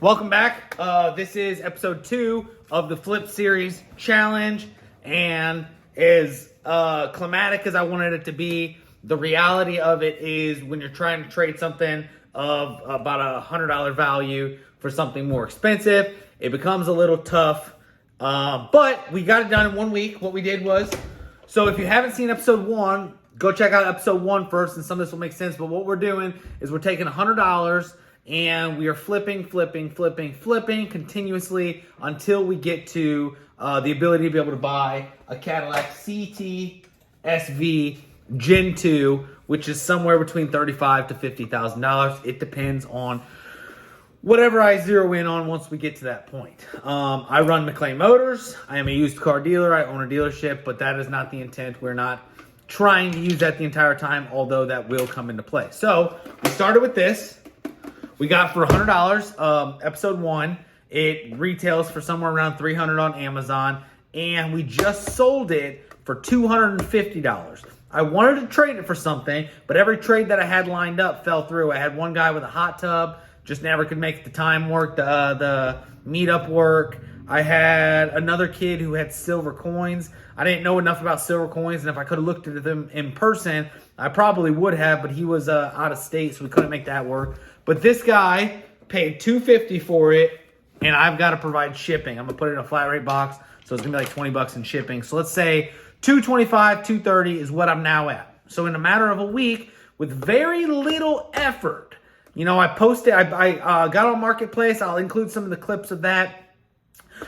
Welcome back. This is episode 2 of the Flip Series Challenge, and as climatic as I wanted it to be, the reality of it is when you're trying to trade something of about $100 value for something more expensive, it becomes a little tough, but we got it done in 1 week. What we did was, so if you haven't seen episode 1, go check out episode 1 first, and some of this will make sense, but what we're doing is we're taking $100 and we are flipping continuously until we get to the ability to be able to buy a Cadillac CTSV Gen 2, which is somewhere between $35,000 to $50,000. It depends on whatever I zero in on once we get to that point. I run McLean Motors. I am a used car dealer. I own a dealership, but that is not the intent. We're not trying to use that the entire time, although that will come into play. So we started with this. We got for $100, episode 1. It retails for somewhere around $300 on Amazon, and we just sold it for $250. I wanted to trade it for something, but every trade that I had lined up fell through. I had one guy with a hot tub, just never could make the time work, the meetup work. I had another kid who had silver coins. I didn't know enough about silver coins, and if I could have looked at them in person, I probably would have, but he was out of state, so we couldn't make that work. But this guy paid $250 for it, and I've got to provide shipping. I'm going to put it in a flat rate box, so it's going to be like $20 in shipping. So let's say $225, $230 is what I'm now at. So in a matter of a week, with very little effort, you know, I posted, I got on Marketplace. I'll include some of the clips of that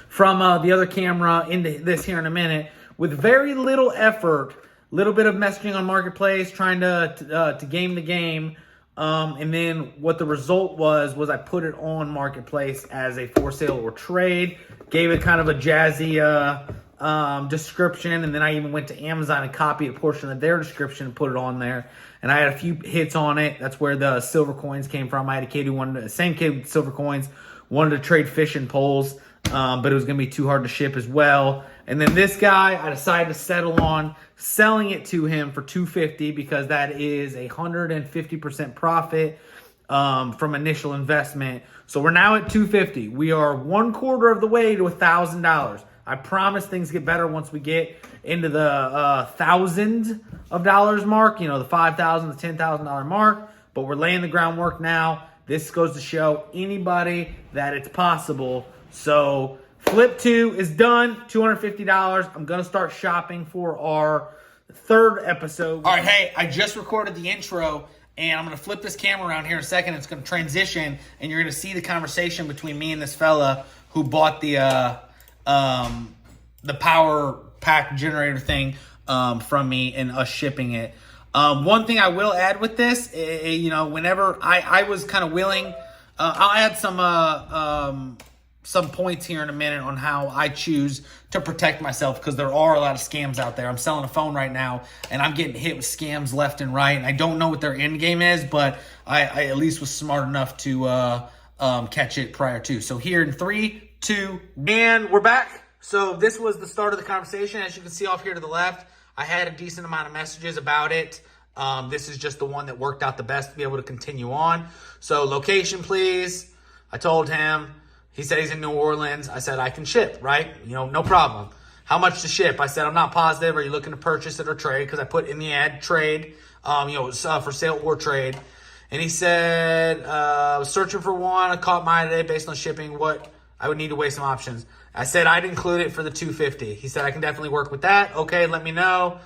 from the other camera into this here in a minute. With very little effort, little bit of messaging on Marketplace, trying to game the game. And then what the result was I put it on Marketplace as a for sale or trade, gave it kind of a jazzy description, and then I even went to Amazon and copied a portion of their description and put it on there. And I had a few hits on it. That's where the silver coins came from. I had a kid who wanted the same kid with silver coins, wanted to trade fishing poles, but it was going to be too hard to ship as well. And then this guy, I decided to settle on selling it to him for $250 because that is 150% profit from initial investment. So we're now at $250. We are 1/4 of the way to $1,000. I promise things get better once we get into the thousands of dollars mark, you know, the $5,000 to $10,000 mark. But we're laying the groundwork now. This goes to show anybody that it's possible. So Flip 2 is done, $250. I'm going to start shopping for our 3rd episode. All right, hey, I just recorded the intro, and I'm going to flip this camera around here in a second. It's going to transition, and you're going to see the conversation between me and this fella who bought the power pack generator thing from me and us shipping it. One thing I will add with this, you know, whenever I was kind of willing, I'll add some points here in a minute on how I choose to protect myself, because there are a lot of scams out there. I'm selling a phone right now, and I'm getting hit with scams left and right, and I don't know what their end game is, but I at least was smart enough to catch it prior to. So here in 3, 2, and we're back. So this was the start of the conversation. As you can see off here to the left, I had a decent amount of messages about it. This is just the one that worked out the best to be able to continue on. So location, please. I told him. He said he's in New Orleans. I said, I can ship, right? You know, no problem. How much to ship? I said, I'm not positive. Are you looking to purchase it or trade? Because I put in the ad trade, you know, for sale or trade. And he said, I was searching for one. I caught mine today based on shipping. What I would need to weigh some options. I said, I'd include it for the $250. He said, I can definitely work with that. Okay, let me know.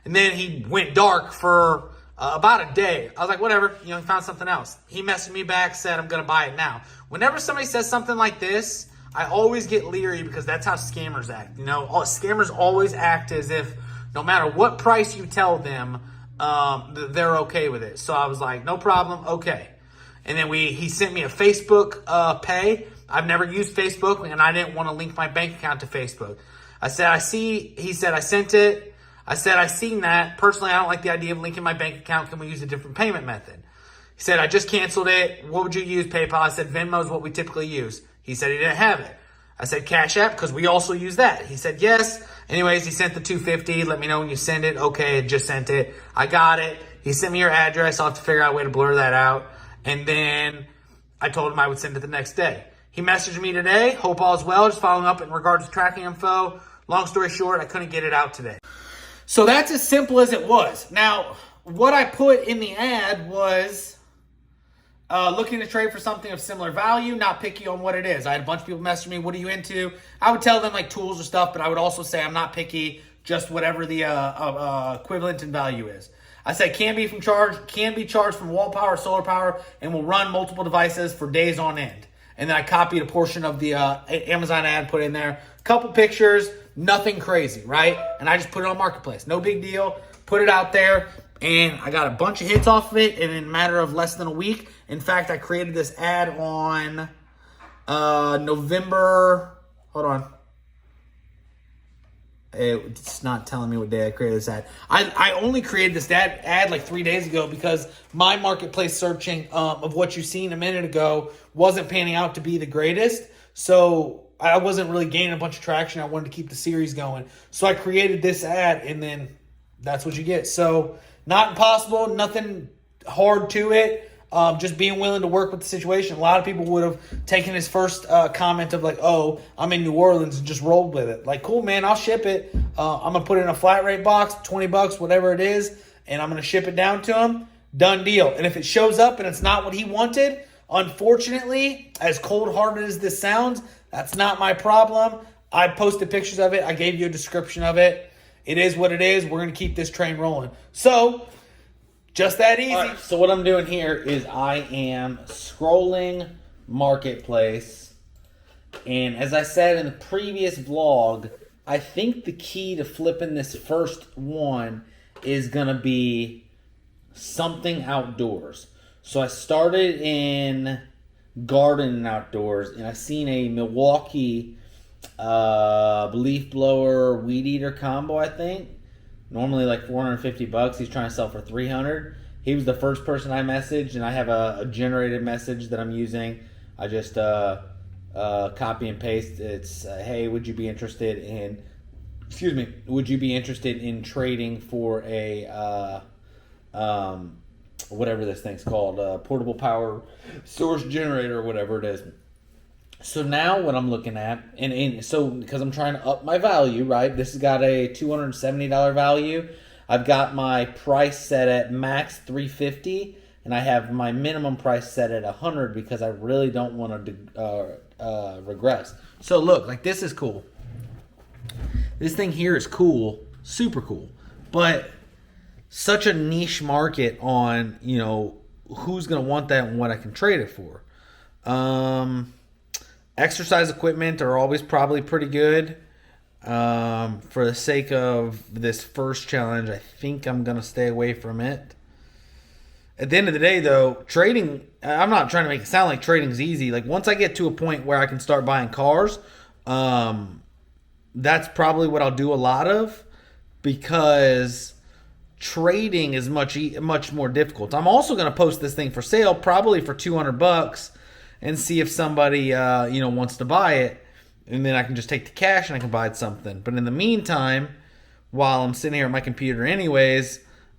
And then he went dark for about a day. I was like, whatever, you know, he found something else. He messaged me back, said, I'm going to buy it now. Whenever somebody says something like this, I always get leery because that's how scammers act. You know, scammers always act as if no matter what price you tell them, they're okay with it. So I was like, no problem, okay. And then he sent me a Facebook pay. I've never used Facebook, and I didn't want to link my bank account to Facebook. I said, he said, I sent it. I said, I seen that. Personally, I don't like the idea of linking my bank account. Can we use a different payment method? He said, I just canceled it. What would you use? PayPal? I said, Venmo is what we typically use. He said he didn't have it. I said, Cash App, because we also use that. He said, yes. Anyways, he sent the $250. Let me know when you send it. Okay, I just sent it. I got it. He sent me your address. I'll have to figure out a way to blur that out. And then I told him I would send it the next day. He messaged me today. Hope all is well. Just following up in regards to tracking info. Long story short, I couldn't get it out today. So that's as simple as it was. Now, what I put in the ad was looking to trade for something of similar value, not picky on what it is. I had a bunch of people message me, what are you into? I would tell them like tools or stuff, but I would also say I'm not picky, just whatever the equivalent in value is. I said can be charged from wall power, solar power, and will run multiple devices for days on end. And then I copied a portion of the Amazon ad, put in there. Couple pictures, nothing crazy, right? And I just put it on Marketplace. No big deal. Put it out there. And I got a bunch of hits off of it in a matter of less than a week. In fact, I created this ad on November. Hold on. It's not telling me what day I created this ad. I only created this ad like 3 days ago because my Marketplace searching of what you seen a minute ago wasn't panning out to be the greatest. So I wasn't really gaining a bunch of traction. I wanted to keep the series going. So I created this ad, and then that's what you get. So not impossible, nothing hard to it. Just being willing to work with the situation. A lot of people would have taken his first comment of like, oh, I'm in New Orleans, and just rolled with it. Like, cool, man, I'll ship it. I'm going to put it in a flat rate box, $20, whatever it is, and I'm going to ship it down to him. Done deal. And if it shows up and it's not what he wanted, unfortunately, as cold-hearted as this sounds, that's not my problem. I posted pictures of it. I gave you a description of it. It is what it is. We're going to keep this train rolling. So just that easy. Right, so what I'm doing here is I am scrolling Marketplace. And as I said in the previous vlog, I think the key to flipping this first one is going to be something outdoors. So I started in garden and outdoors, and I seen a Milwaukee leaf blower weed eater combo, I think. Normally like $450. He's trying to sell for $300. He was the first person I messaged, and I have a generated message that I'm using. I just copy and paste. It's hey, would you be interested in trading for a whatever this thing's called, portable power source generator or whatever it is. So now what I'm looking at, and so because I'm trying to up my value, right? This has got a $270 value. I've got my price set at max $350, and I have my minimum price set at $100 because I really don't want to regress. So look, like this is cool. This thing here is cool, super cool, but such a niche market on, you know, who's going to want that and what I can trade it for. Exercise equipment are always probably pretty good. For the sake of this first challenge, I think I'm going to stay away from it. At the end of the day, though, trading, I'm not trying to make it sound like trading's easy. Like, once I get to a point where I can start buying cars, that's probably what I'll do a lot of, because trading is much more difficult. I'm also going to post this thing for sale, probably for $200, and see if somebody wants to buy it, and then I can just take the cash and I can buy something. But in the meantime, while I'm sitting here at my computer anyways,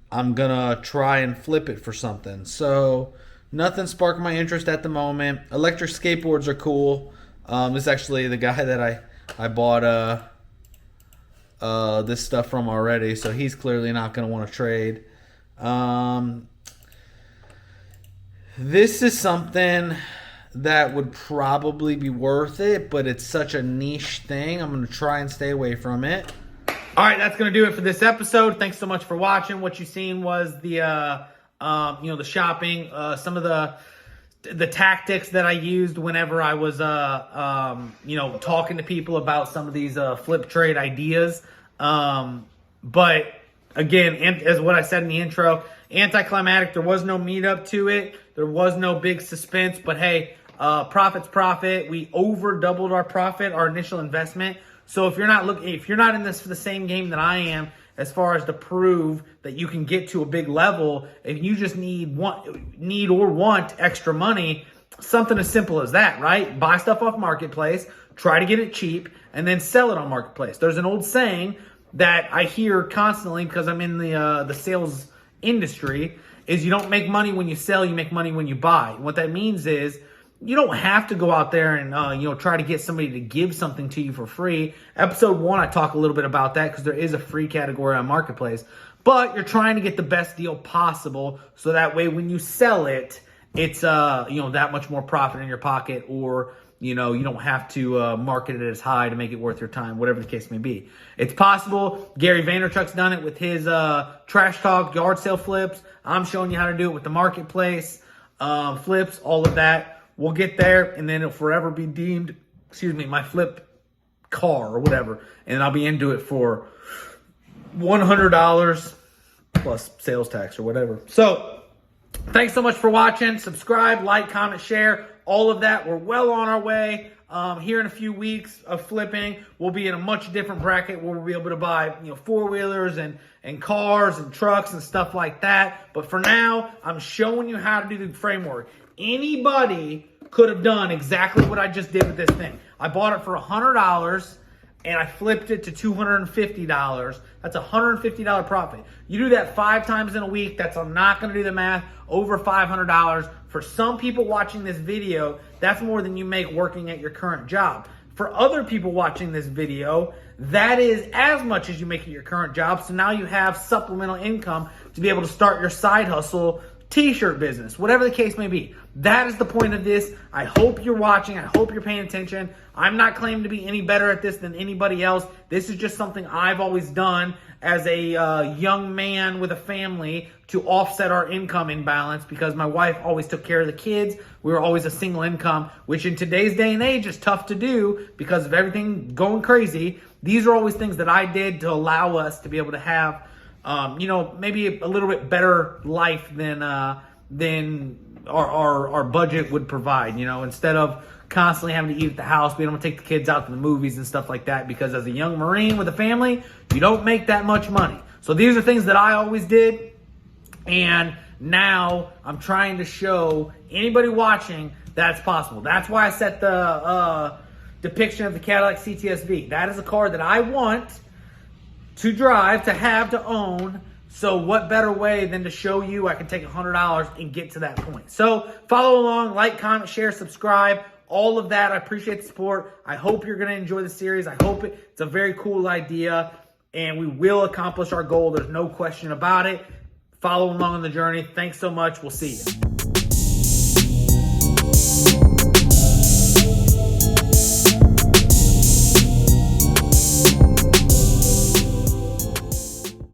I'm gonna try and flip it for something. So nothing sparked my interest at the moment. Electric skateboards are cool. This is actually the guy that I bought this stuff from already, so he's clearly not gonna want to trade. This is something that would probably be worth it, but it's such a niche thing. I'm going to try and stay away from it. All right, that's going to do it for this episode. Thanks so much for watching. What you seen was the the shopping, some of the tactics that I used whenever I was talking to people about some of these flip trade ideas. But again, as what I said in the intro, anticlimactic. There was no meetup to it. There was no big suspense, but hey, profit's profit. We over doubled our profit, our initial investment. So if you're not in this for the same game that I am, as far as to prove that you can get to a big level, if you just need or want extra money, something as simple as that, right? Buy stuff off Marketplace, try to get it cheap, and then sell it on Marketplace. There's an old saying that I hear constantly because I'm in the sales industry, is you don't make money when you sell, you make money when you buy. What that means is you don't have to go out there and, try to get somebody to give something to you for free. Episode 1, I talk a little bit about that because there is a free category on Marketplace. But you're trying to get the best deal possible so that way when you sell it, it's, that much more profit in your pocket, or, you don't have to market it as high to make it worth your time, whatever the case may be. It's possible. Gary Vaynerchuk's done it with his trash talk yard sale flips. I'm showing you how to do it with the Marketplace flips, all of that. We'll get there, and then it'll forever be deemed, my flip car or whatever, and I'll be into it for $100 plus sales tax or whatever. So, thanks so much for watching. Subscribe, like, comment, share, all of that. We're well on our way. Here in a few weeks of flipping, we'll be in a much different bracket where we'll be able to buy, four-wheelers and cars and trucks and stuff like that. But for now, I'm showing you how to do the framework. Anybody could have done exactly what I just did with this thing. I bought it for $100 and I flipped it to $250. That's a $150 profit. You do that 5 times in a week. I'm not going to do the math. Over $500. For some people watching this video, that's more than you make working at your current job. For other people watching this video, that is as much as you make at your current job. So now you have supplemental income to be able to start your side hustle, t-shirt business, whatever the case may be. That is the point of this. I hope you're watching. I hope you're paying attention. I'm not claiming to be any better at this than anybody else. This is just something I've always done as a young man with a family to offset our income imbalance, because my wife always took care of the kids. We were always a single income, which in today's day and age is tough to do because of everything going crazy. These are always things that I did to allow us to be able to have maybe a little bit better life than our budget would provide, instead of constantly having to eat at the house, being able to take the kids out to the movies and stuff like that, because as a young Marine with a family, you don't make that much money. So these are things that I always did, and now I'm trying to show anybody watching that's possible. That's why I set the depiction of the Cadillac CTSV. That is a car that I want to drive, to have, to own. So what better way than to show you I can take $100 and get to that point. So follow along, like, comment, share, subscribe, all of that. I appreciate the support. I hope you're going to enjoy the series. I hope it's a very cool idea, and we will accomplish our goal. There's no question about it. Follow along on the journey. Thanks so much. We'll see you.